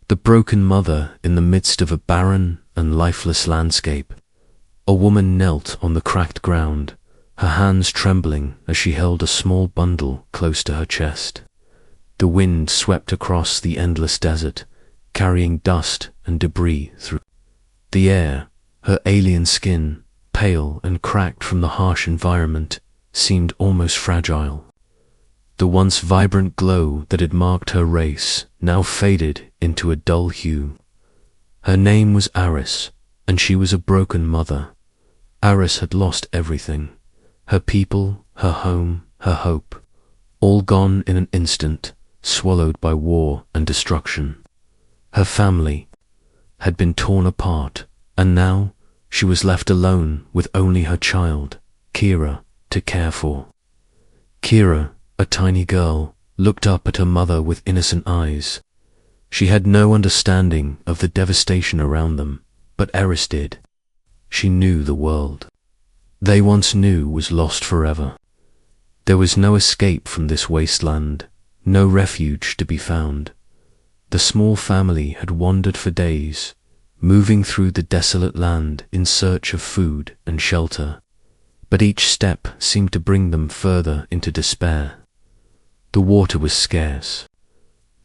The broken mother in the midst of a barren and lifeless landscape. A woman knelt on the cracked ground, her hands trembling as she held a small bundle close to her chest. The wind swept across the endless desert, carrying dust and debris through the air. Her alien skin, pale and cracked from the harsh environment, seemed almost fragile. The once vibrant glow that had marked her race now faded into a dull hue. Her name was Aris, and she was a broken mother. Aris had lost everything. Her people, her home, her hope, all gone in an instant, swallowed by war and destruction. Her family had been torn apart, and now she was left alone with only her child, Kira, to care for. Kira, a tiny girl, looked up at her mother with innocent eyes. She had no understanding of the devastation around them, but Aris did. She knew the world they once knew was lost forever. There was no escape from this wasteland, no refuge to be found. The small family had wandered for days, moving through the desolate land in search of food and shelter, but each step seemed to bring them further into despair. The water was scarce,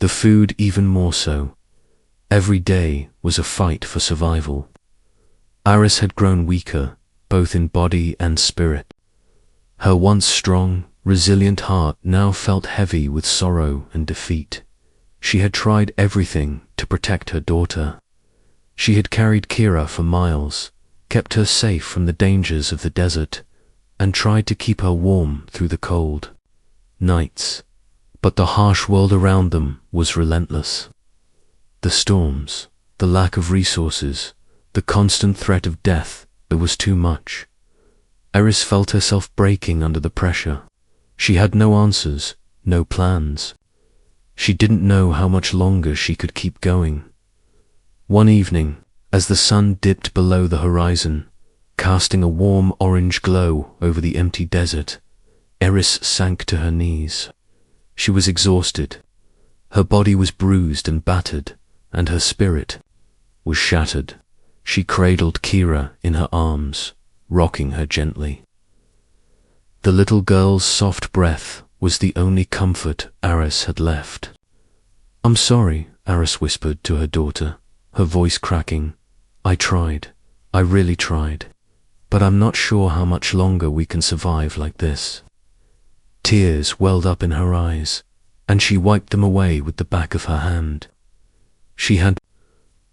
the food even more so. Every day was a fight for survival. Aris had grown weaker, both in body and spirit. Her once strong, resilient heart now felt heavy with sorrow and defeat. She had tried everything to protect her daughter. She had carried Kira for miles, kept her safe from the dangers of the desert, and tried to keep her warm through the cold nights. But the harsh world around them was relentless. The storms, the lack of resources, the constant threat of death, it was too much. Aris felt herself breaking under the pressure. She had no answers, no plans. She didn't know how much longer she could keep going. One evening, as the sun dipped below the horizon, casting a warm orange glow over the empty desert, Aris sank to her knees. She was exhausted. Her body was bruised and battered, and her spirit was shattered. She cradled Kira in her arms, rocking her gently. The little girl's soft breath was the only comfort Aris had left. "I'm sorry," Aris whispered to her daughter, her voice cracking. "I tried. I really tried. But I'm not sure how much longer we can survive like this." Tears welled up in her eyes, and she wiped them away with the back of her hand. She had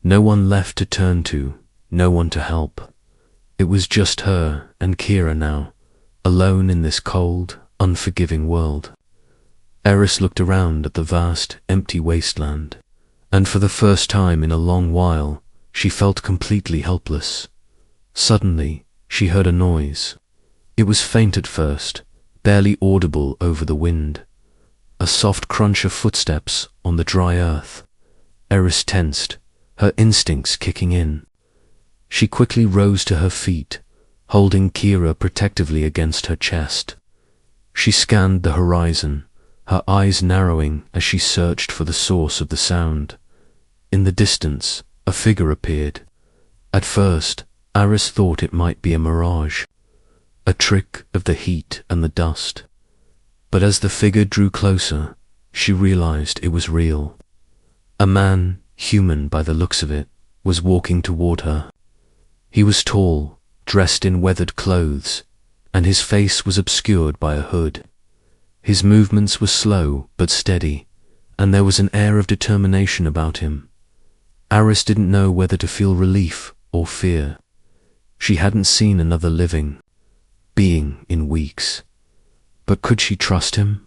no one left to turn to, no one to help. It was just her and Kira now, alone in this cold, unforgiving world. Aris looked around at the vast, empty wasteland, and for the first time in a long while, she felt completely helpless. Suddenly, she heard a noise. It was faint at first, barely audible over the wind. A soft crunch of footsteps on the dry earth. Aris tensed, her instincts kicking in. She quickly rose to her feet, holding Kira protectively against her chest. She scanned the horizon, her eyes narrowing as she searched for the source of the sound. In the distance, a figure appeared. At first, Aris thought it might be a mirage, a trick of the heat and the dust. But as the figure drew closer, she realized it was real. A man, human by the looks of it, was walking toward her. He was tall, dressed in weathered clothes, and his face was obscured by a hood. His movements were slow but steady, and there was an air of determination about him. Aris didn't know whether to feel relief or fear. She hadn't seen another living being in weeks. But could she trust him?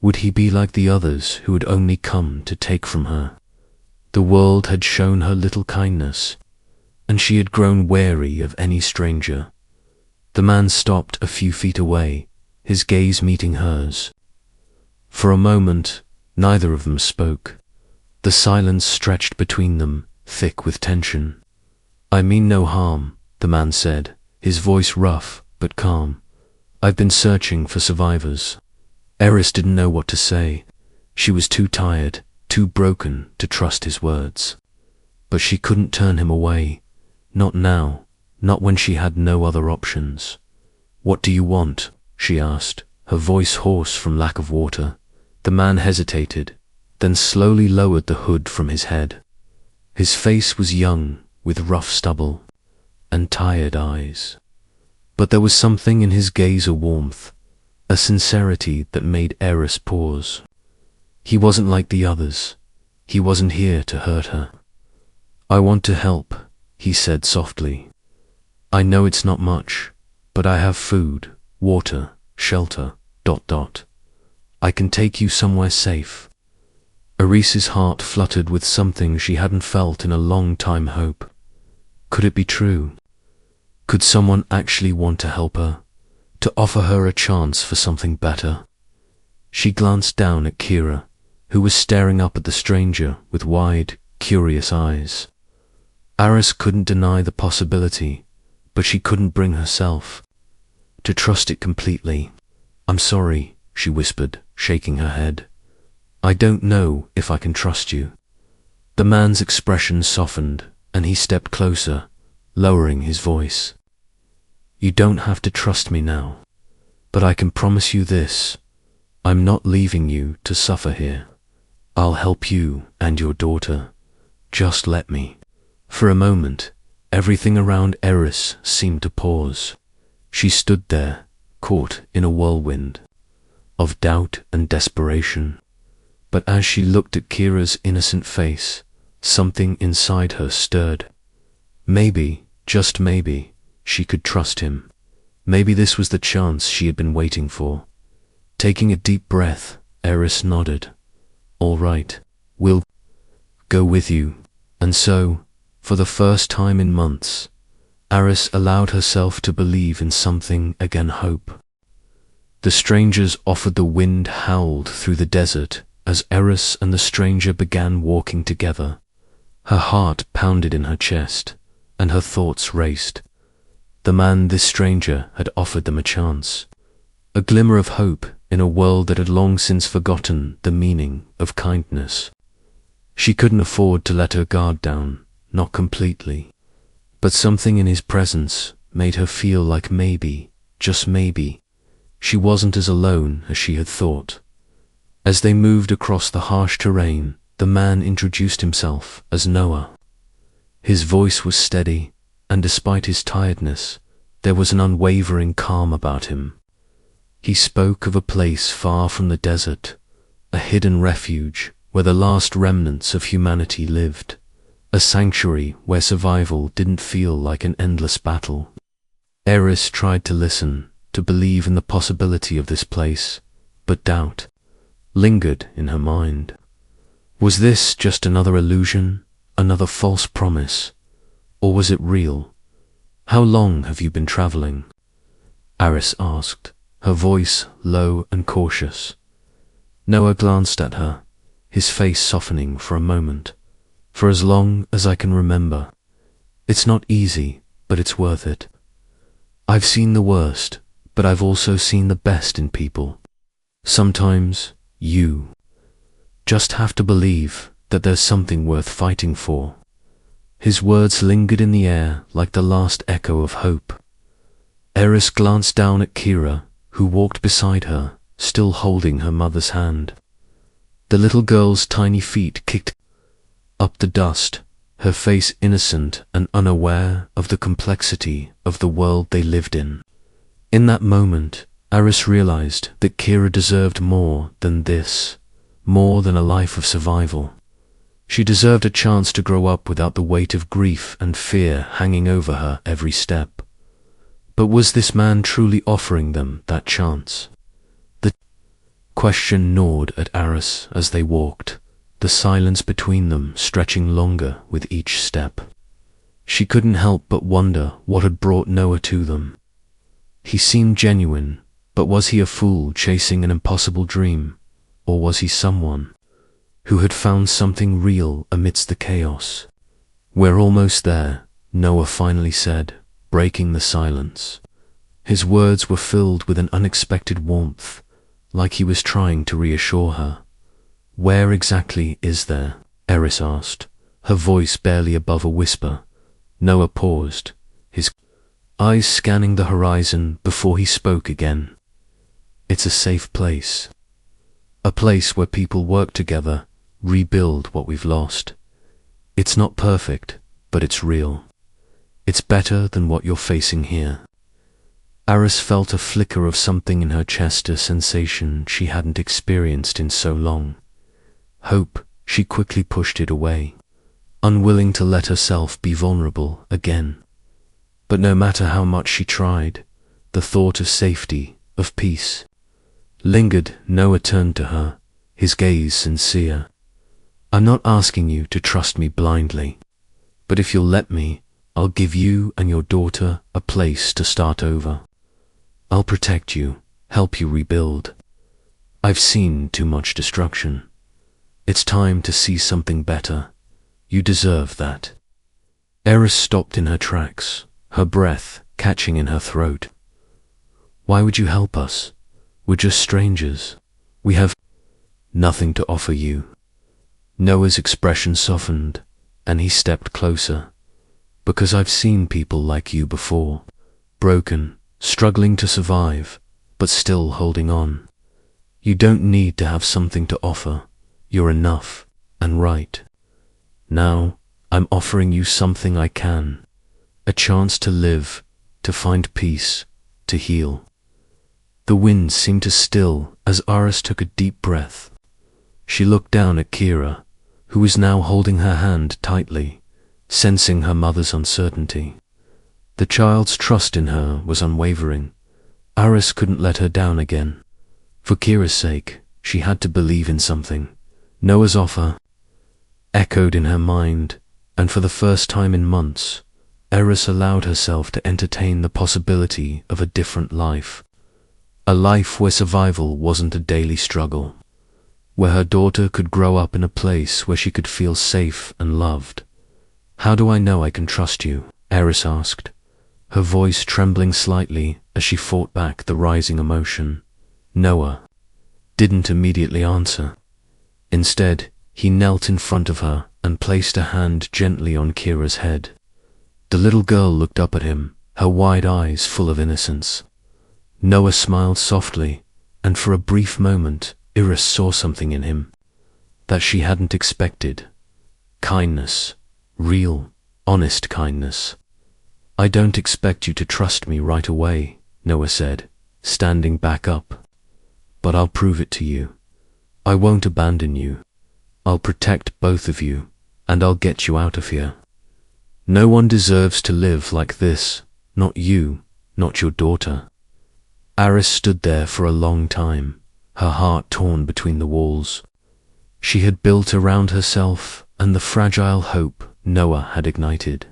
Would he be like the others who had only come to take from her? The world had shown her little kindness, and she had grown wary of any stranger. The man stopped a few feet away, his gaze meeting hers. For a moment, neither of them spoke. The silence stretched between them, thick with tension. "I mean no harm," the man said, his voice rough but calm. "I've been searching for survivors." Aris didn't know what to say. She was too tired, too broken to trust his words. But she couldn't turn him away. Not now, not when she had no other options. "What do you want?" she asked, her voice hoarse from lack of water. The man hesitated, then slowly lowered the hood from his head. His face was young, with rough stubble and tired eyes. But there was something in his gaze, a warmth, a sincerity that made Aris pause. He wasn't like the others. He wasn't here to hurt her. "I want to help," he said softly. "I know it's not much, but I have food, water, shelter, ... I can take you somewhere safe." Aris's heart fluttered with something she hadn't felt in a long time. Hope. Could it be true? Could someone actually want to help her, to offer her a chance for something better? She glanced down at Kira, who was staring up at the stranger with wide, curious eyes. Aris couldn't deny the possibility, but she couldn't bring herself to trust it completely. "I'm sorry," she whispered, shaking her head. "I don't know if I can trust you." The man's expression softened, and he stepped closer, lowering his voice. "You don't have to trust me now, but I can promise you this. I'm not leaving you to suffer here. I'll help you and your daughter. Just let me." For a moment, everything around Aris seemed to pause. She stood there, caught in a whirlwind of doubt and desperation. But as she looked at Kira's innocent face, something inside her stirred. Maybe, just maybe, she could trust him. Maybe this was the chance she had been waiting for. Taking a deep breath, Aris nodded. "All right, we'll go with you." And so, for the first time in months, Aris allowed herself to believe in something again: hope. The strangers offered. The wind howled through the desert as Aris and the stranger began walking together. Her heart pounded in her chest, and her thoughts raced. The man, this stranger, had offered them a chance, a glimmer of hope in a world that had long since forgotten the meaning of kindness. She couldn't afford to let her guard down, not completely. But something in his presence made her feel like maybe, just maybe, she wasn't as alone as she had thought. As they moved across the harsh terrain, the man introduced himself as Noah. His voice was steady, and despite his tiredness, there was an unwavering calm about him. He spoke of a place far from the desert, a hidden refuge where the last remnants of humanity lived, a sanctuary where survival didn't feel like an endless battle. Aris tried to listen, to believe in the possibility of this place, but doubt lingered in her mind. Was this just another illusion, another false promise, or was it real? "How long have you been traveling?" Aris asked, her voice low and cautious. Noah glanced at her, his face softening for a moment. "For as long as I can remember. It's not easy, but it's worth it. I've seen the worst, but I've also seen the best in people. Sometimes you just have to believe that there's something worth fighting for." His words lingered in the air like the last echo of hope. Aris glanced down at Kira, who walked beside her, still holding her mother's hand. The little girl's tiny feet kicked up the dust, her face innocent and unaware of the complexity of the world they lived in. In that moment, Aris realized that Kira deserved more than this, more than a life of survival. She deserved a chance to grow up without the weight of grief and fear hanging over her every step. But was this man truly offering them that chance? The question gnawed at Aris as they walked, the silence between them stretching longer with each step. She couldn't help but wonder what had brought Noah to them. He seemed genuine, but was he a fool chasing an impossible dream, or was he someone who had found something real amidst the chaos? "We're almost there," Noah finally said, breaking the silence. His words were filled with an unexpected warmth, like he was trying to reassure her. Where exactly is there? Aris asked, her voice barely above a whisper. Noah paused, his eyes scanning the horizon before he spoke again. It's a safe place. A place where people work together, rebuild what we've lost. It's not perfect, but it's real. It's better than what you're facing here. Aris felt a flicker of something in her chest, a sensation she hadn't experienced in so long. Hope. She quickly pushed it away, unwilling to let herself be vulnerable again. But no matter how much she tried, the thought of safety, of peace, lingered. Noah turned to her, his gaze sincere. I'm not asking you to trust me blindly, but if you'll let me, I'll give you and your daughter a place to start over. I'll protect you, help you rebuild. I've seen too much destruction. It's time to see something better. You deserve that. Aris stopped in her tracks, her breath catching in her throat. Why would you help us? We're just strangers. We have nothing to offer you. Noah's expression softened, and he stepped closer. Because I've seen people like you before, broken, struggling to survive, but still holding on. You don't need to have something to offer. You're enough and right. Now, I'm offering you something I can. A chance to live, to find peace, to heal. The wind seemed to still as Aris took a deep breath. She looked down at Kira, who was now holding her hand tightly, sensing her mother's uncertainty. The child's trust in her was unwavering. Aris couldn't let her down again. For Kira's sake, she had to believe in something. Noah's offer echoed in her mind, and for the first time in months, Aris allowed herself to entertain the possibility of a different life. A life where survival wasn't a daily struggle, where her daughter could grow up in a place where she could feel safe and loved. How do I know I can trust you? Aris asked, her voice trembling slightly as she fought back the rising emotion. Noah didn't immediately answer. Instead, he knelt in front of her and placed a hand gently on Kira's head. The little girl looked up at him, her wide eyes full of innocence. Noah smiled softly, and for a brief moment, Aris saw something in him that she hadn't expected. Kindness. Real, honest kindness. I don't expect you to trust me right away, Noah said, standing back up. But I'll prove it to you. I won't abandon you. I'll protect both of you, and I'll get you out of here. No one deserves to live like this, not you, not your daughter. Aris stood there for a long time, her heart torn between the walls. She had built around herself and the fragile hope Noah had ignited.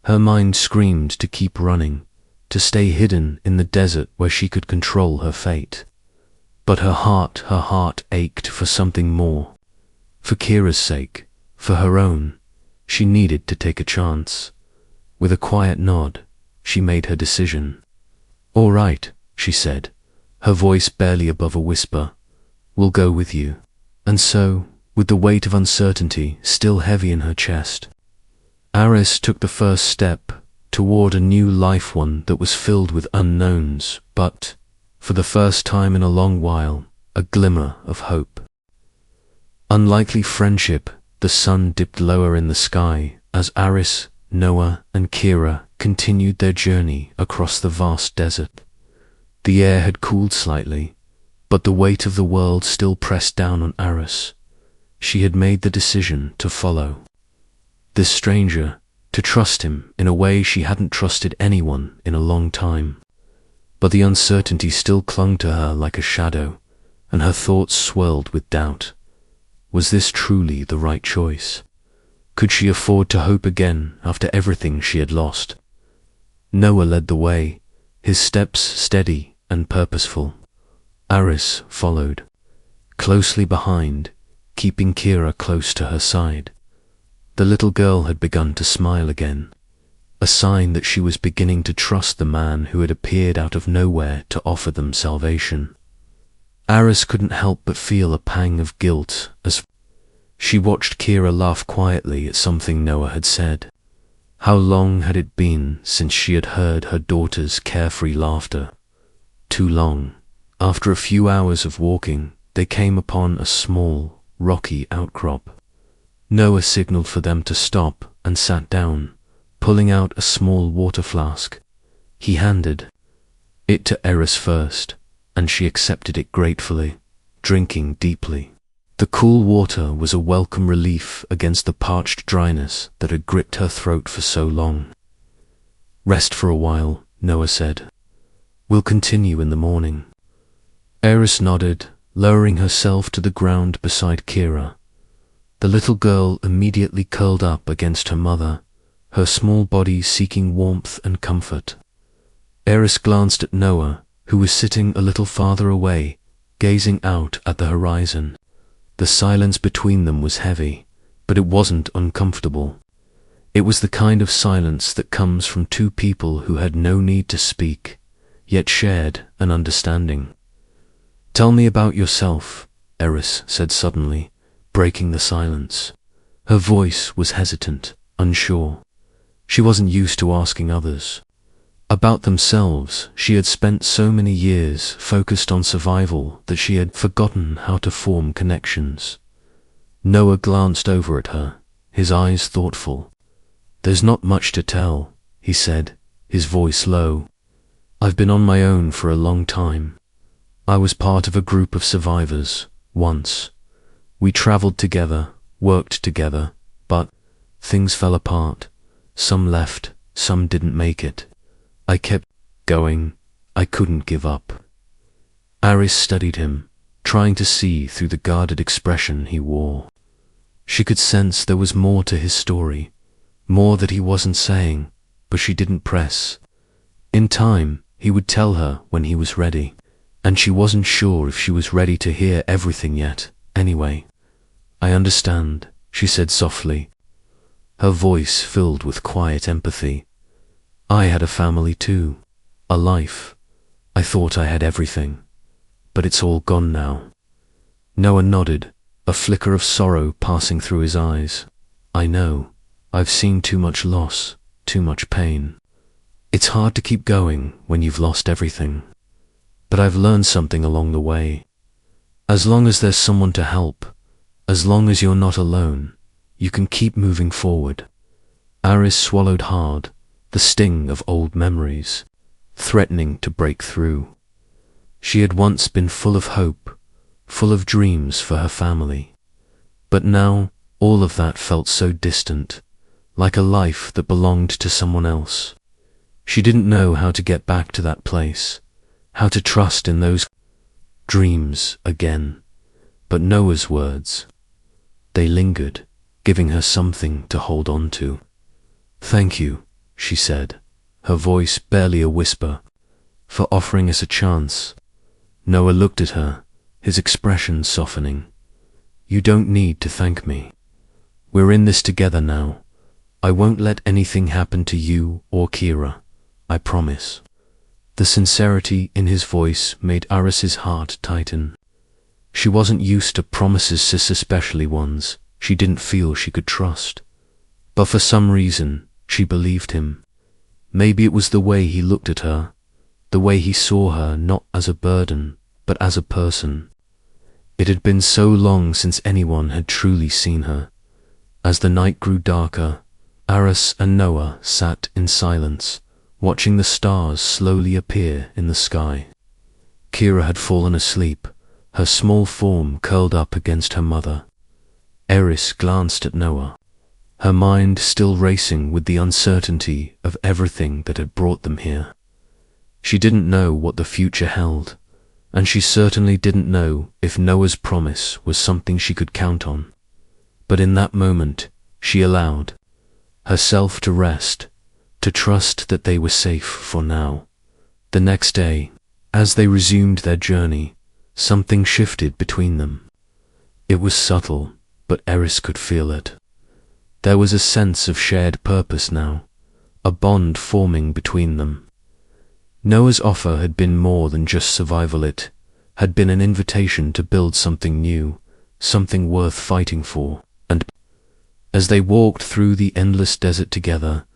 Her mind screamed to keep running, to stay hidden in the desert where she could control her fate. But her heart ached for something more. For Kira's sake, for her own, she needed to take a chance. With a quiet nod, she made her decision. All right, she said, her voice barely above a whisper. We'll go with you. And so, with the weight of uncertainty still heavy in her chest, Aris took the first step toward a new life, one that was filled with unknowns, but, for the first time in a long while, a glimmer of hope. Unlikely friendship. The sun dipped lower in the sky as Aris, Noah, and Kira continued their journey across the vast desert. The air had cooled slightly, but the weight of the world still pressed down on Aris. She had made the decision to follow this stranger, to trust him in a way she hadn't trusted anyone in a long time. But the uncertainty still clung to her like a shadow, and her thoughts swirled with doubt. Was this truly the right choice? Could she afford to hope again after everything she had lost? Noah led the way, his steps steady and purposeful. Aris followed, closely behind, keeping Kira close to her side. The little girl had begun to smile again, a sign that she was beginning to trust the man who had appeared out of nowhere to offer them salvation. Aris couldn't help but feel a pang of guilt as she watched Kira laugh quietly at something Noah had said. How long had it been since she had heard her daughter's carefree laughter? Too long. After a few hours of walking, they came upon a small, rocky outcrop. Noah signaled for them to stop and sat down, pulling out a small water flask. He handed it to Aris first, and she accepted it gratefully, drinking deeply. The cool water was a welcome relief against the parched dryness that had gripped her throat for so long. "Rest for a while," Noah said. "We'll continue in the morning." Aris nodded, lowering herself to the ground beside Kira. The little girl immediately curled up against her mother, her small body seeking warmth and comfort. Aris glanced at Noah, who was sitting a little farther away, gazing out at the horizon. The silence between them was heavy, but it wasn't uncomfortable. It was the kind of silence that comes from two people who had no need to speak, yet shared an understanding. "Tell me about yourself," Aris said suddenly, breaking the silence. Her voice was hesitant, unsure. She wasn't used to asking others about themselves. She had spent so many years focused on survival that she had forgotten how to form connections. Noah glanced over at her, his eyes thoughtful. "There's not much to tell," he said, his voice low. "I've been on my own for a long time. I was part of a group of survivors, once. We traveled together, worked together, but things fell apart. Some left, some didn't make it. I kept going. I couldn't give up." Aris studied him, trying to see through the guarded expression he wore. She could sense there was more to his story, more that he wasn't saying, but she didn't press. In time, he would tell her when he was ready, and she wasn't sure if she was ready to hear everything yet. Anyway, "I understand," she said softly, her voice filled with quiet empathy. "I had a family too, a life. I thought I had everything, but it's all gone now." Noah nodded, a flicker of sorrow passing through his eyes. "I know. I've seen too much loss, too much pain. It's hard to keep going when you've lost everything. But I've learned something along the way. As long as there's someone to help, as long as you're not alone, you can keep moving forward." Aris swallowed hard, the sting of old memories, threatening to break through. She had once been full of hope, full of dreams for her family. But now, all of that felt so distant, like a life that belonged to someone else. She didn't know how to get back to that place, how to trust in those dreams again. But Noah's words, they lingered, giving her something to hold on to. "Thank you," she said, her voice barely a whisper, "for offering us a chance." Noah looked at her, his expression softening. "You don't need to thank me. We're in this together now. I won't let anything happen to you or Kira. I promise." The sincerity in his voice made Aris's heart tighten. She wasn't used to promises, especially ones she didn't feel she could trust. But for some reason, she believed him. Maybe it was the way he looked at her, the way he saw her not as a burden, but as a person. It had been so long since anyone had truly seen her. As the night grew darker, Aris and Noah sat in silence, watching the stars slowly appear in the sky. Kira had fallen asleep, her small form curled up against her mother. Aris glanced at Noah, her mind still racing with the uncertainty of everything that had brought them here. She didn't know what the future held, and she certainly didn't know if Noah's promise was something she could count on. But in that moment, she allowed herself to rest, to trust that they were safe for now. The next day, as they resumed their journey, something shifted between them. It was subtle, but Aris could feel it. There was a sense of shared purpose now, a bond forming between them. Noah's offer had been more than just survival. It had been an invitation to build something new, something worth fighting for. And as they walked through the endless desert together,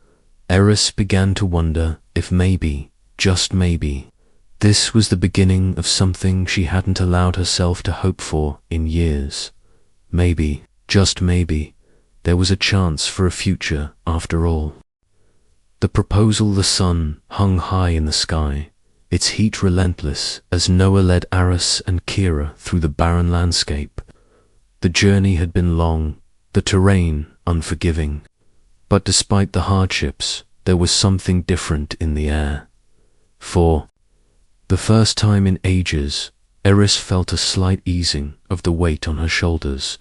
Aris began to wonder if maybe, just maybe, this was the beginning of something she hadn't allowed herself to hope for in years. Maybe, just maybe, there was a chance for a future after all. The proposal, the sun hung high in the sky, its heat relentless as Noah led Aris and Kira through the barren landscape. The journey had been long, the terrain unforgiving, but despite the hardships, there was something different in the air. For the first time in ages, Aris felt a slight easing of the weight on her shoulders.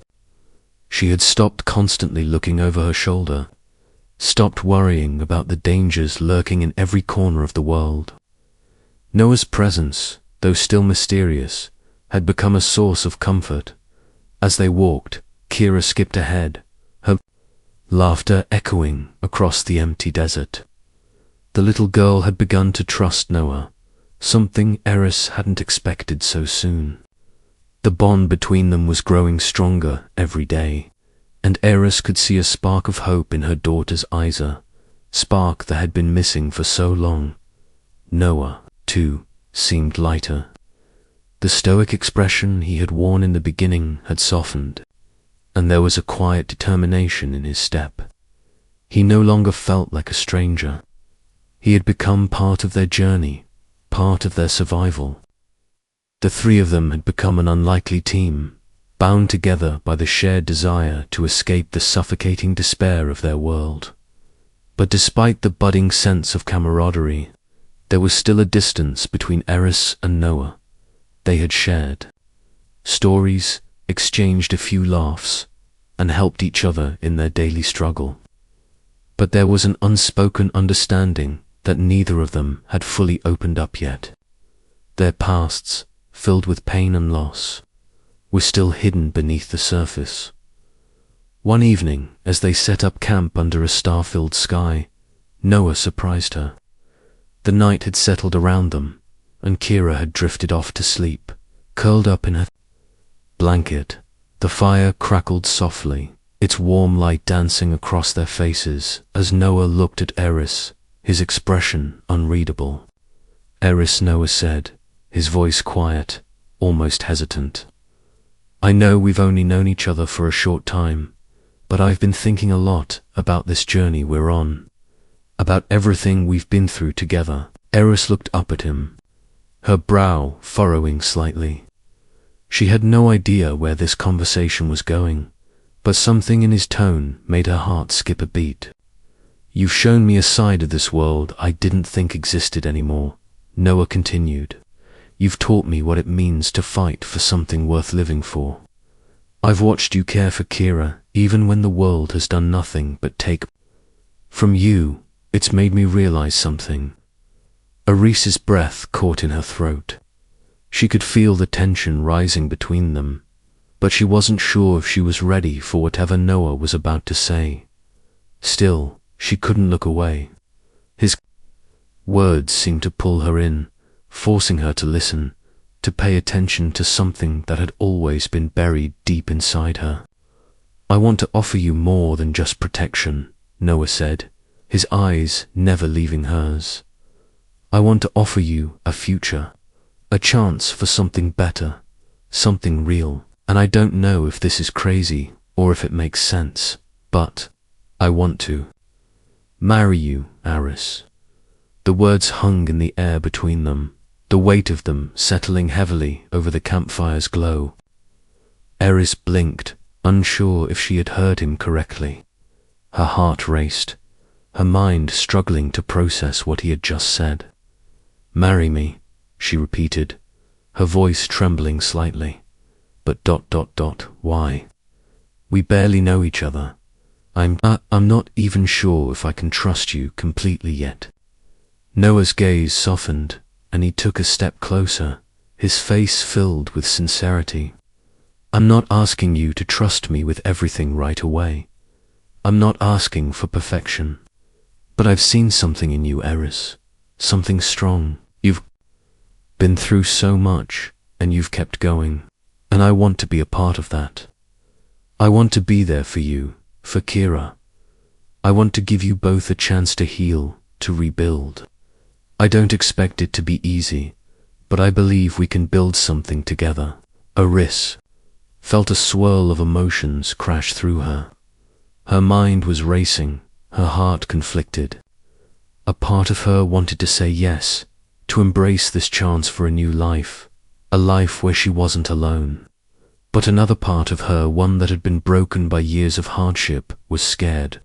She had stopped constantly looking over her shoulder, stopped worrying about the dangers lurking in every corner of the world. Noah's presence, though still mysterious, had become a source of comfort. As they walked, Kira skipped ahead, her laughter echoing across the empty desert. The little girl had begun to trust Noah, something Aris hadn't expected so soon. The bond between them was growing stronger every day, and Aris could see a spark of hope in her daughter's eyes, a spark that had been missing for so long. Noah, too, seemed lighter. The stoic expression he had worn in the beginning had softened, and there was a quiet determination in his step. He no longer felt like a stranger. He had become part of their journey, part of their survival. The three of them had become an unlikely team, bound together by the shared desire to escape the suffocating despair of their world. But despite the budding sense of camaraderie, there was still a distance between Aris and Noah. They had shared stories, exchanged a few laughs, and helped each other in their daily struggle. But there was an unspoken understanding that neither of them had fully opened up yet. Their pasts, filled with pain and loss, were still hidden beneath the surface. One evening, as they set up camp under a star-filled sky, Noah surprised her. The night had settled around them, and Kira had drifted off to sleep, curled up in her blanket. The fire crackled softly, its warm light dancing across their faces as Noah looked at Aris, his expression unreadable. "Aris," Noah said, his voice quiet, almost hesitant. "I know we've only known each other for a short time, but I've been thinking a lot about this journey we're on, about everything we've been through together." Aris looked up at him, her brow furrowing slightly. She had no idea where this conversation was going, but something in his tone made her heart skip a beat. "You've shown me a side of this world I didn't think existed anymore," Noah continued. "You've taught me what it means to fight for something worth living for. I've watched you care for Kira even when the world has done nothing but take from you. It's made me realize something." Aris's breath caught in her throat. She could feel the tension rising between them, but she wasn't sure if she was ready for whatever Noah was about to say. Still, she couldn't look away. His words seemed to pull her in, forcing her to listen, to pay attention to something that had always been buried deep inside her. "I want to offer you more than just protection," Noah said, his eyes never leaving hers. "I want to offer you a future, a chance for something better, something real. And I don't know if this is crazy or if it makes sense, but I want to marry you, Aris." The words hung in the air between them, the weight of them settling heavily over the campfire's glow. Aris blinked, unsure if she had heard him correctly. Her heart raced, her mind struggling to process what he had just said. "Marry me," she repeated, her voice trembling slightly. "But ... why? We barely know each other. I'm not even sure if I can trust you completely yet." Noah's gaze softened, and he took a step closer, his face filled with sincerity. "I'm not asking you to trust me with everything right away. I'm not asking for perfection. But I've seen something in you, Aris, something strong. You've been through so much, and you've kept going. And I want to be a part of that. I want to be there for you, for Kira. I want to give you both a chance to heal, to rebuild. I don't expect it to be easy, but I believe we can build something together. Aris felt a swirl of emotions crash through her. Her mind was racing, her heart conflicted. A part of her wanted to say yes, to embrace this chance for a new life, a life where she wasn't alone. But another part of her, one that had been broken by years of hardship, was scared.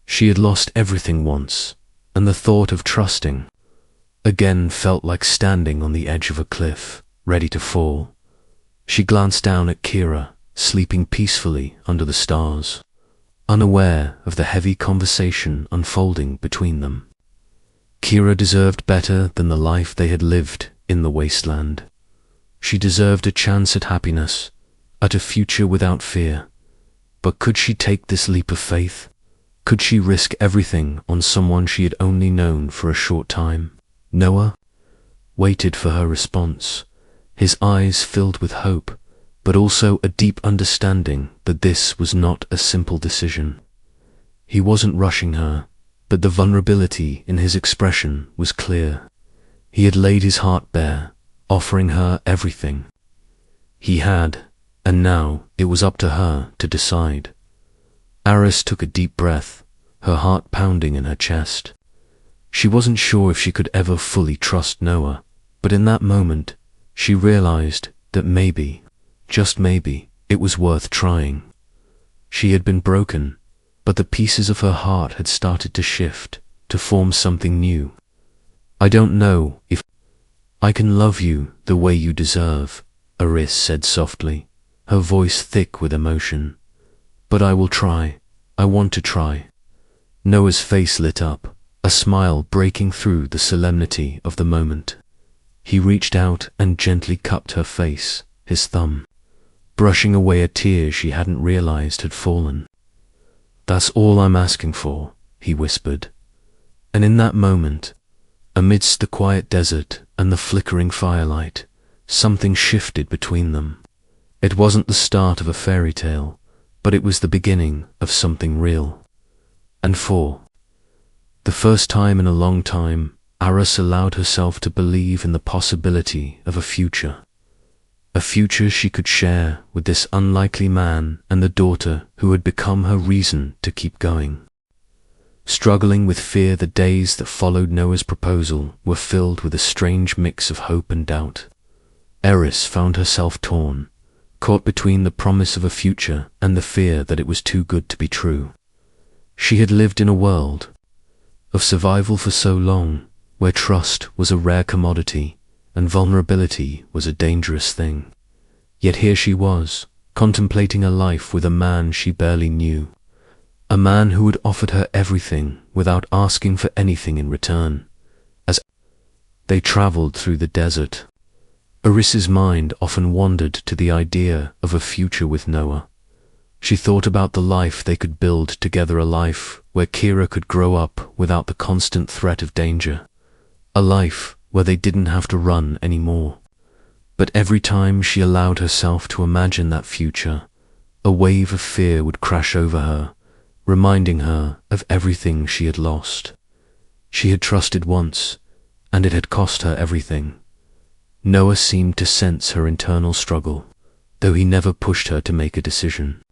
She had lost everything once, and the thought of trusting again felt like standing on the edge of a cliff, ready to fall. She glanced down at Kira, sleeping peacefully under the stars, unaware of the heavy conversation unfolding between them. Kira deserved better than the life they had lived in the wasteland. She deserved a chance at happiness, at a future without fear. But could she take this leap of faith? Could she risk everything on someone she had only known for a short time? Noah waited for her response, his eyes filled with hope, but also a deep understanding that this was not a simple decision. He wasn't rushing her, but the vulnerability in his expression was clear. He had laid his heart bare, offering her everything. He had, and now it was up to her to decide. Aris took a deep breath, her heart pounding in her chest. She wasn't sure if she could ever fully trust Noah, but in that moment, she realized that maybe, just maybe, it was worth trying. She had been broken, but the pieces of her heart had started to shift, to form something new. I don't know if I can love you the way you deserve, Aris said softly, her voice thick with emotion. But I will try. I want to try. Noah's face lit up, a smile breaking through the solemnity of the moment. He reached out and gently cupped her face, his thumb, brushing away a tear she hadn't realized had fallen. That's all I'm asking for, he whispered. And in that moment, amidst the quiet desert and the flickering firelight, something shifted between them. It wasn't the start of a fairy tale, but it was the beginning of something real. And for the first time in a long time, Aris allowed herself to believe in the possibility of a future she could share with this unlikely man and the daughter who had become her reason to keep going. Struggling with fear, the days that followed Noah's proposal were filled with a strange mix of hope and doubt. Aris found herself torn, caught between the promise of a future and the fear that it was too good to be true. She had lived in a world of survival for so long, where trust was a rare commodity and vulnerability was a dangerous thing. Yet here she was, contemplating a life with a man she barely knew, a man who had offered her everything without asking for anything in return. As they traveled through the desert, Aris's mind often wandered to the idea of a future with Noah. She thought about the life they could build together, a life where Kira could grow up without the constant threat of danger, a life where they didn't have to run anymore. But every time she allowed herself to imagine that future, a wave of fear would crash over her, reminding her of everything she had lost. She had trusted once, and it had cost her everything. Noah seemed to sense her internal struggle, though he never pushed her to make a decision.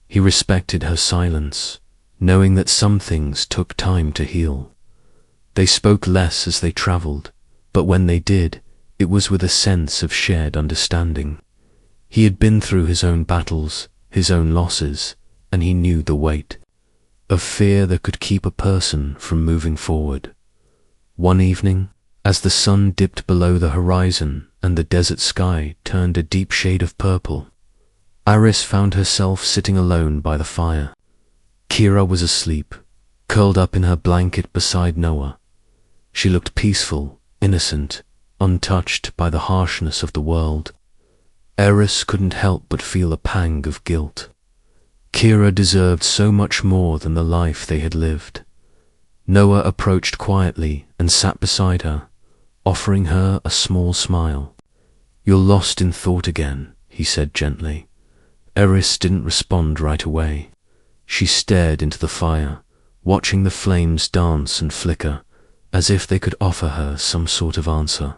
He respected her silence, knowing that some things took time to heal. They spoke less as they traveled, but when they did, it was with a sense of shared understanding. He had been through his own battles, his own losses, and he knew the weight of fear that could keep a person from moving forward. One evening, as the sun dipped below the horizon and the desert sky turned a deep shade of purple, Aris found herself sitting alone by the fire. Kira was asleep, curled up in her blanket beside Noah. She looked peaceful, innocent, untouched by the harshness of the world. Aris couldn't help but feel a pang of guilt. Kira deserved so much more than the life they had lived. Noah approached quietly and sat beside her, offering her a small smile. "You're lost in thought again," he said gently. Aris didn't respond right away. She stared into the fire, watching the flames dance and flicker, as if they could offer her some sort of answer.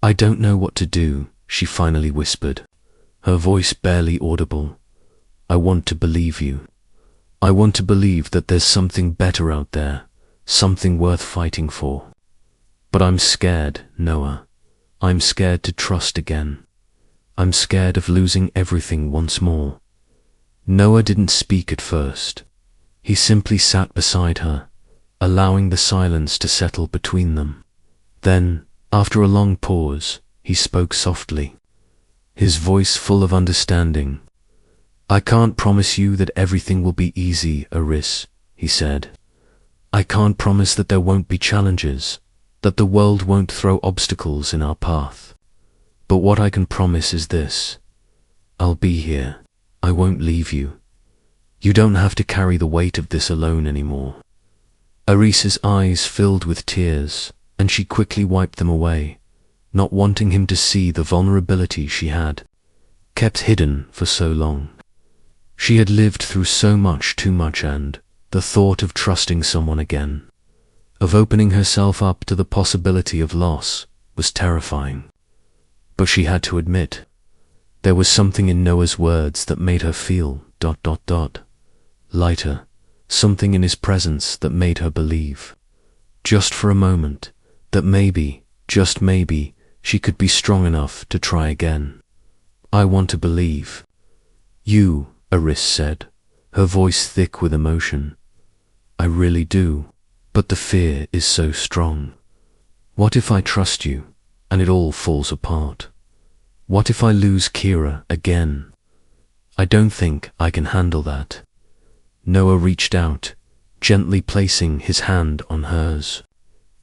"I don't know what to do," she finally whispered, her voice barely audible. "I want to believe you. I want to believe that there's something better out there, something worth fighting for. But I'm scared, Noah. I'm scared to trust again. I'm scared of losing everything once more." Noah didn't speak at first. He simply sat beside her, allowing the silence to settle between them. Then, after a long pause, he spoke softly, his voice full of understanding. "I can't promise you that everything will be easy, Aris," he said. "I can't promise that there won't be challenges, that the world won't throw obstacles in our path. But what I can promise is this: I'll be here. I won't leave you. You don't have to carry the weight of this alone anymore." Aris's eyes filled with tears, and she quickly wiped them away, not wanting him to see the vulnerability she had kept hidden for so long. She had lived through so much too much, and the thought of trusting someone again, of opening herself up to the possibility of loss, was terrifying. But she had to admit, there was something in Noah's words that made her feel ... lighter, something in his presence that made her believe, just for a moment, that maybe, just maybe, she could be strong enough to try again. "I want to believe." "You," Aris said, her voice thick with emotion. "I really do, but the fear is so strong. What if I trust you, and it all falls apart? What if I lose Kira again? I don't think I can handle that." Noah reached out, gently placing his hand on hers.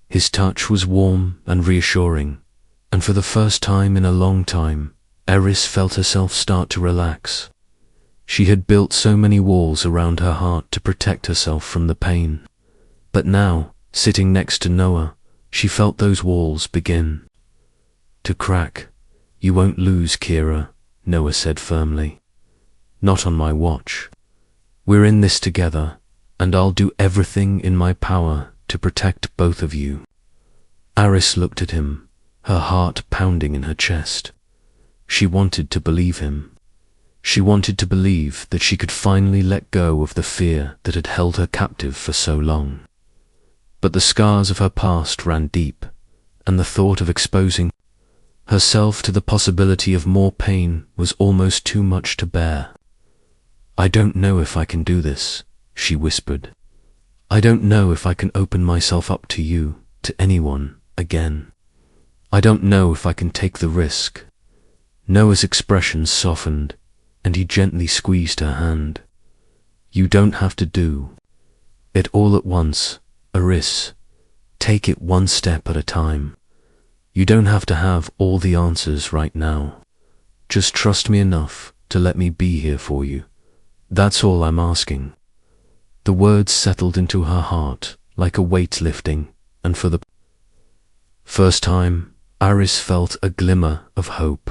His touch was warm and reassuring, and for the first time in a long time, Aris felt herself start to relax. She had built so many walls around her heart to protect herself from the pain. But now, sitting next to Noah, she felt those walls begin to crack. "You won't lose Kira," Noah said firmly. "Not on my watch. We're in this together, and I'll do everything in my power to protect both of you." Aris looked at him, her heart pounding in her chest. She wanted to believe him. She wanted to believe that she could finally let go of the fear that had held her captive for so long. But the scars of her past ran deep, and the thought of exposing herself to the possibility of more pain was almost too much to bear. "I don't know if I can do this," she whispered. "I don't know if I can open myself up to you, to anyone, again. I don't know if I can take the risk." Noah's expression softened, and he gently squeezed her hand. "You don't have to do it all at once, Aris. Take it one step at a time. You don't have to have all the answers right now. Just trust me enough to let me be here for you. That's all I'm asking." The words settled into her heart like a weight lifting, and for the first time, Aris felt a glimmer of hope.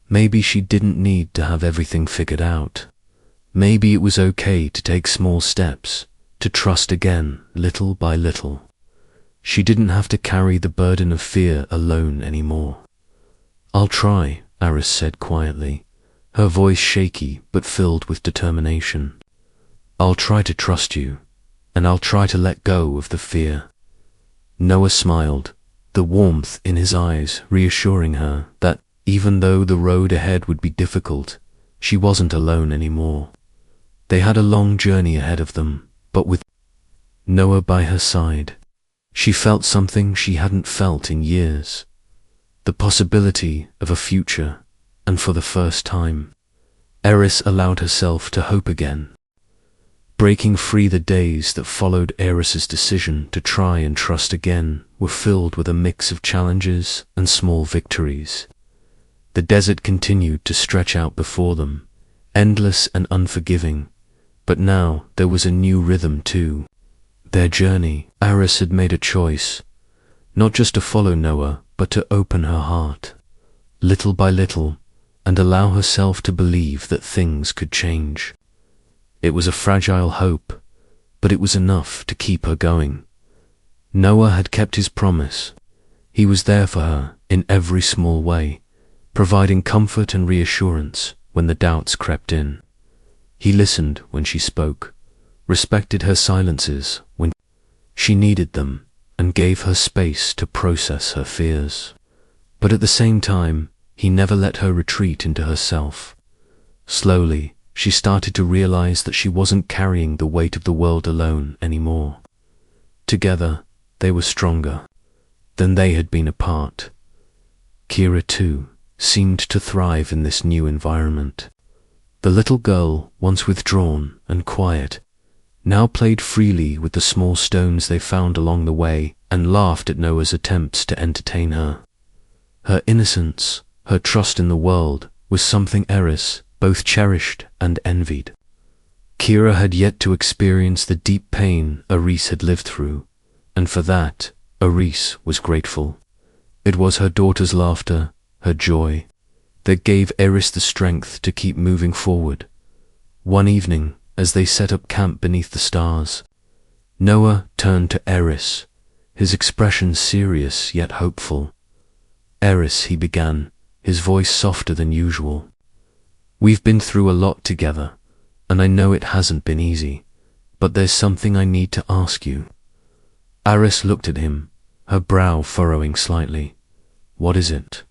Maybe she didn't need to have everything figured out. Maybe it was okay to take small steps, to trust again, little by little. She didn't have to carry the burden of fear alone anymore. "I'll try," Aris said quietly, her voice shaky but filled with determination. "I'll try to trust you, and I'll try to let go of the fear." Noah smiled, the warmth in his eyes reassuring her that even though the road ahead would be difficult, she wasn't alone anymore. They had a long journey ahead of them, but with Noah by her side, she felt something she hadn't felt in years. The possibility of a future, and for the first time, Aris allowed herself to hope again. Breaking free, the days that followed Aris's decision to try and trust again were filled with a mix of challenges and small victories. The desert continued to stretch out before them, endless and unforgiving, but now there was a new rhythm too. Their journey, Aris had made a choice, not just to follow Noah, but to open her heart. little by little, and allow herself to believe that things could change. It was a fragile hope, but it was enough to keep her going. Noah had kept his promise. He was there for her in every small way, providing comfort and reassurance when the doubts crept in. He listened when she spoke, respected her silences when she needed them, and gave her space to process her fears. But at the same time, he never let her retreat into herself. Slowly, she started to realize that she wasn't carrying the weight of the world alone anymore. Together, they were stronger than they had been apart. Kira, too, seemed to thrive in this new environment. The little girl, once withdrawn and quiet, now played freely with the small stones they found along the way and laughed at Noah's attempts to entertain her. Her innocence, her trust in the world, was something Aris both cherished and envied. Kira had yet to experience the deep pain Aris had lived through, and for that, Aris was grateful. It was her daughter's laughter, her joy, that gave Aris the strength to keep moving forward. One evening, as they set up camp beneath the stars, Noah turned to Aris, his expression serious yet hopeful. "Aris," he began, his voice softer than usual. "We've been through a lot together, and I know it hasn't been easy, but there's something I need to ask you." Aris looked at him, her brow furrowing slightly. "What is it?"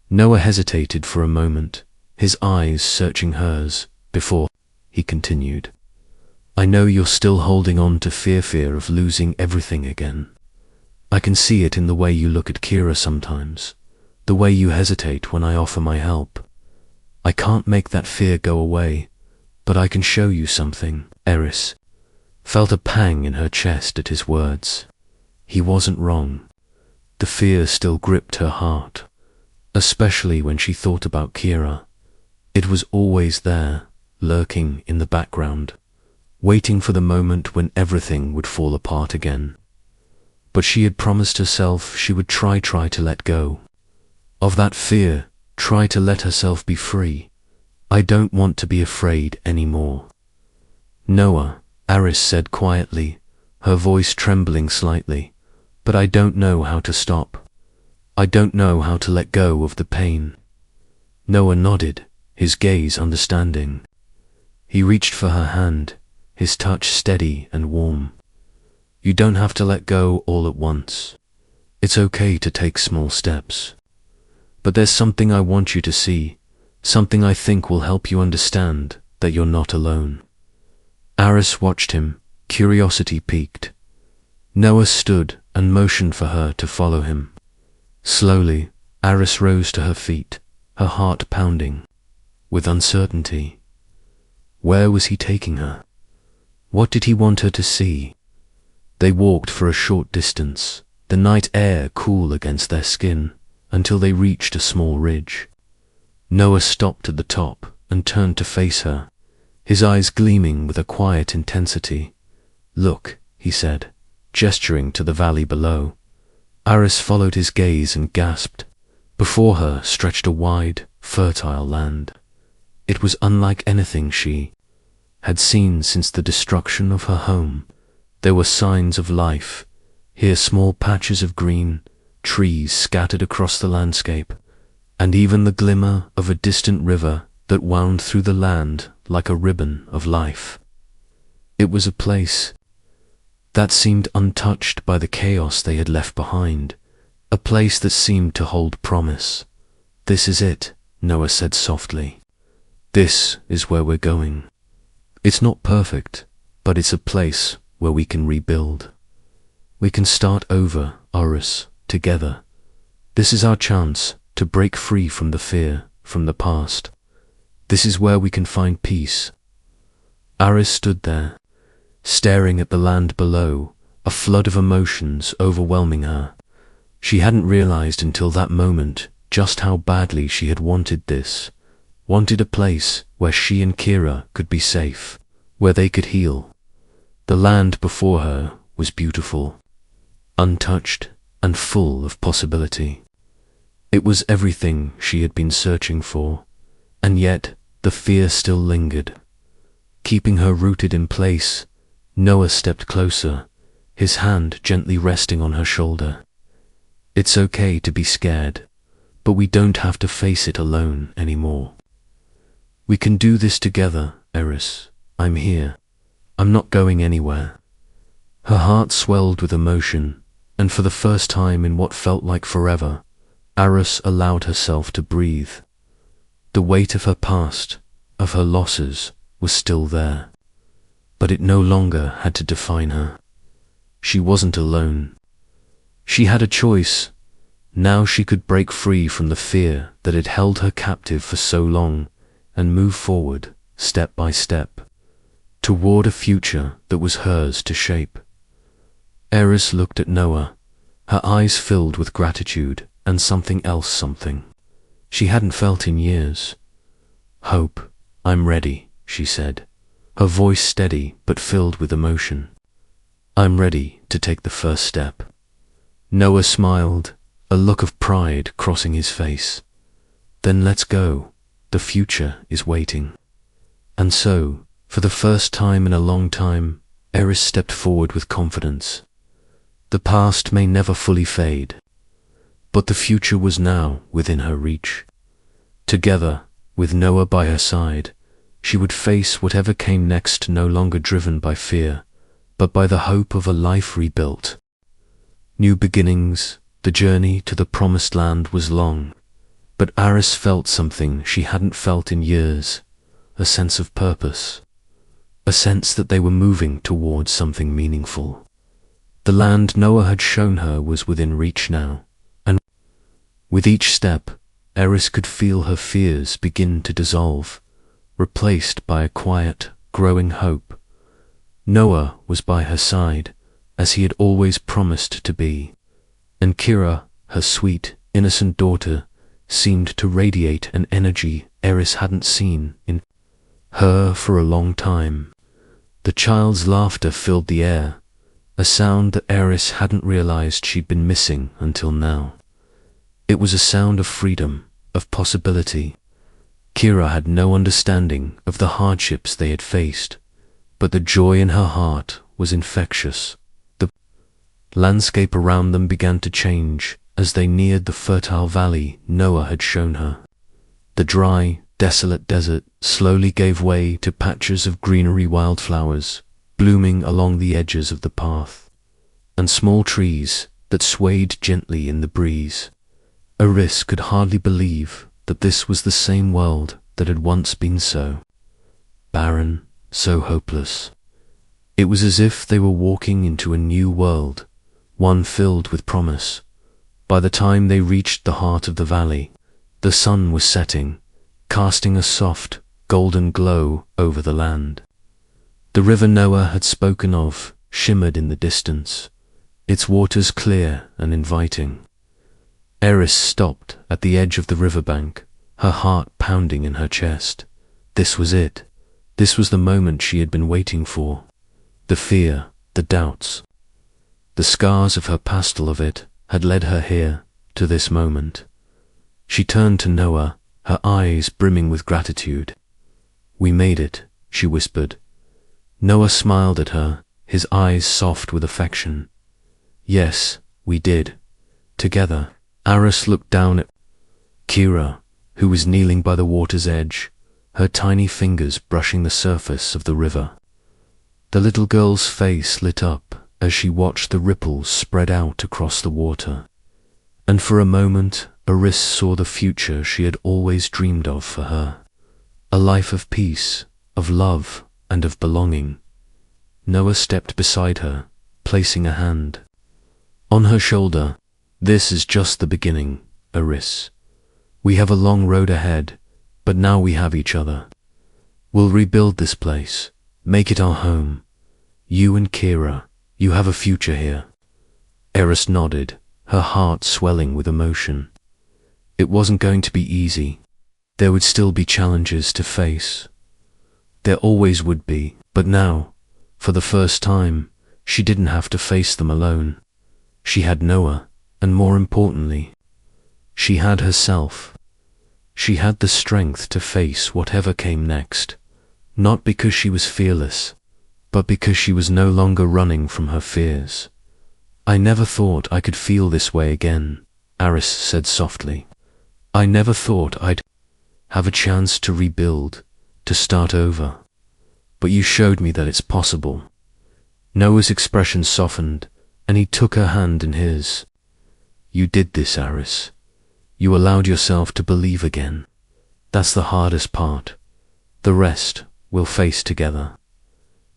Noah hesitated for a moment, his eyes searching hers, before he continued. "I know you're still holding on to fear of losing everything again. I can see it in the way you look at Kira sometimes, the way you hesitate when I offer my help. I can't make that fear go away, but I can show you something." Aris felt a pang in her chest at his words. He wasn't wrong. The fear still gripped her heart, especially when she thought about Kira. It was always there, lurking in the background, waiting for the moment when everything would fall apart again. But she had promised herself she would try to let go of that fear, try to let herself be free. "I don't want to be afraid anymore." "Noah," Aris said quietly, her voice trembling slightly, "but I don't know how to stop. I don't know how to let go of the pain." Noah nodded, his gaze understanding. He reached for her hand, his touch steady and warm. "You don't have to let go all at once. It's okay to take small steps. But there's something I want you to see, something I think will help you understand that you're not alone." Aris watched him, curiosity piqued. Noah stood and motioned for her to follow him. Slowly, Aris rose to her feet, her heart pounding with uncertainty. Where was he taking her? What did he want her to see? They walked for a short distance, the night air cool against their skin, until they reached a small ridge. Noah stopped at the top and turned to face her, his eyes gleaming with a quiet intensity. "Look," he said, gesturing to the valley below. Aris followed his gaze and gasped. Before her stretched a wide, fertile land. It was unlike anything she had seen since the destruction of her home. There were signs of life, here small patches of green, trees scattered across the landscape, and even the glimmer of a distant river that wound through the land like a ribbon of life. It was a place that seemed untouched by the chaos they had left behind, a place that seemed to hold promise. "This is it," Noah said softly. "This is where we're going. It's not perfect, but it's a place where we can rebuild. We can start over, Aris, together. This is our chance to break free from the fear, from the past. This is where we can find peace." Aris stood there, staring at the land below, a flood of emotions overwhelming her. She hadn't realized until that moment just how badly she had wanted this, wanted a place where she and Kira could be safe, where they could heal. The land before her was beautiful, untouched and full of possibility. It was everything she had been searching for, and yet the fear still lingered. Keeping her rooted in place, Noah stepped closer, his hand gently resting on her shoulder. It's okay to be scared, but we don't have to face it alone anymore. We can do this together, Aris. I'm here. I'm not going anywhere. Her heart swelled with emotion, and for the first time in what felt like forever, Aris allowed herself to breathe. The weight of her past, of her losses, was still there, but it no longer had to define her. She wasn't alone. She had a choice. Now she could break free from the fear that had held her captive for so long and move forward, step by step, toward a future that was hers to shape. Aris looked at Noah, her eyes filled with gratitude and something she hadn't felt in years. Hope. I'm ready, she said, her voice steady but filled with emotion. I'm ready to take the first step. Noah smiled, a look of pride crossing his face. Then let's go. The future is waiting. And so, for the first time in a long time, Aris stepped forward with confidence. The past may never fully fade, but the future was now within her reach. Together, with Noah by her side, she would face whatever came next, no longer driven by fear, but by the hope of a life rebuilt. New beginnings, the journey to the promised land was long, but Aris felt something she hadn't felt in years, a sense of purpose, a sense that they were moving towards something meaningful. The land Noah had shown her was within reach now, and with each step, Aris could feel her fears begin to dissolve, replaced by a quiet, growing hope. Noah was by her side, as he had always promised to be, and Kira, her sweet, innocent daughter, seemed to radiate an energy Aris hadn't seen in her for a long time. The child's laughter filled the air, a sound that Aris hadn't realized she'd been missing until now. It was a sound of freedom, of possibility. Kira had no understanding of the hardships they had faced, but the joy in her heart was infectious. The landscape around them began to change as they neared the fertile valley Noah had shown her. The dry, desolate desert slowly gave way to patches of greenery, wildflowers blooming along the edges of the path, and small trees that swayed gently in the breeze. Aris could hardly believe that this was the same world that had once been so barren, so hopeless. It was as if they were walking into a new world, one filled with promise. By the time they reached the heart of the valley, the sun was setting, casting a soft, golden glow over the land. The river Noah had spoken of shimmered in the distance, its waters clear and inviting. Aris stopped at the edge of the riverbank, her heart pounding in her chest. This was it. This was the moment she had been waiting for. The fear, the doubts, the scars of her past of it had led her here, to this moment. She turned to Noah, her eyes brimming with gratitude. We made it, she whispered. Noah smiled at her, his eyes soft with affection. Yes, we did. Together. Aris looked down at Kira, who was kneeling by the water's edge, her tiny fingers brushing the surface of the river. The little girl's face lit up as she watched the ripples spread out across the water, and for a moment Aris saw the future she had always dreamed of for her, a life of peace, of love, and of belonging. Noah stepped beside her, placing a hand on her shoulder. This is just the beginning, Aris. We have a long road ahead, but now we have each other. We'll rebuild this place, make it our home. You and Kira, you have a future here. Aris nodded, her heart swelling with emotion. It wasn't going to be easy. There would still be challenges to face. There always would be, but now, for the first time, she didn't have to face them alone. She had Noah, and more importantly, She had herself. She had the strength to face whatever came next, not because she was fearless, but because she was no longer running from her fears. "I never thought I could feel this way again," Aris said softly. "I never thought I'd have a chance to rebuild, to start over. But you showed me that it's possible." Noah's expression softened, and he took her hand in his. "You did this, Aris. You allowed yourself to believe again. That's the hardest part. The rest we'll face together."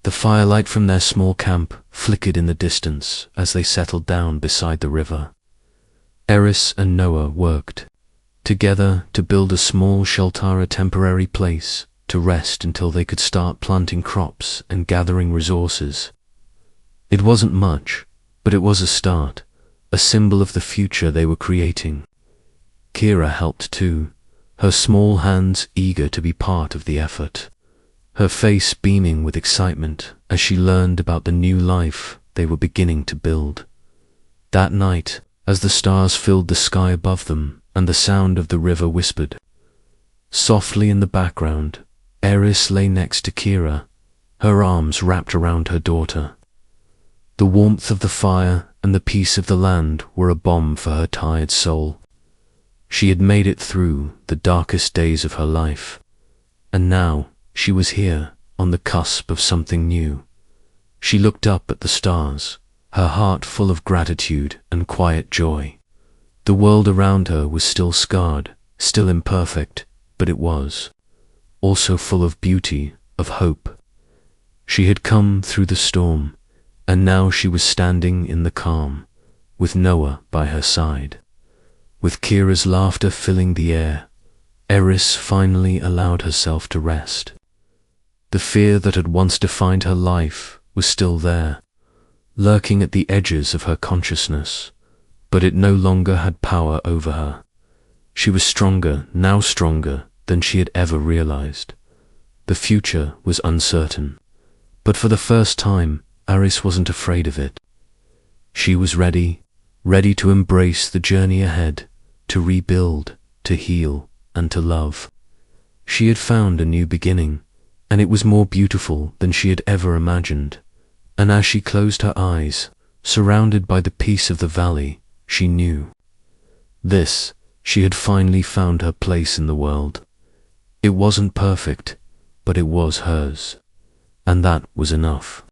The firelight from their small camp flickered in the distance as they settled down beside the river. Aris and Noah worked together to build a small shelter, a temporary place to rest until they could start planting crops and gathering resources. It wasn't much, but it was a start, a symbol of the future they were creating. Kira helped too, her small hands eager to be part of the effort, her face beaming with excitement as she learned about the new life they were beginning to build. That night, as the stars filled the sky above them and the sound of the river whispered softly in the background, Aris lay next to Kira, her arms wrapped around her daughter. The warmth of the fire and the peace of the land were a balm for her tired soul. She had made it through the darkest days of her life, and now she was here on the cusp of something new. She looked up at the stars, her heart full of gratitude and quiet joy. The world around her was still scarred, still imperfect, but it was also full of beauty, of hope. She had come through the storm, and now she was standing in the calm, with Noah by her side. With Kira's laughter filling the air, Aris finally allowed herself to rest. The fear that had once defined her life was still there, lurking at the edges of her consciousness, but it no longer had power over her. She was stronger, now stronger than she had ever realized. The future was uncertain, but for the first time, Aris wasn't afraid of it. She was ready to embrace the journey ahead, to rebuild, to heal, and to love. She had found a new beginning, and it was more beautiful than she had ever imagined. And as she closed her eyes, surrounded by the peace of the valley, she knew she had finally found her place in the world. It wasn't perfect, but it was hers, and that was enough.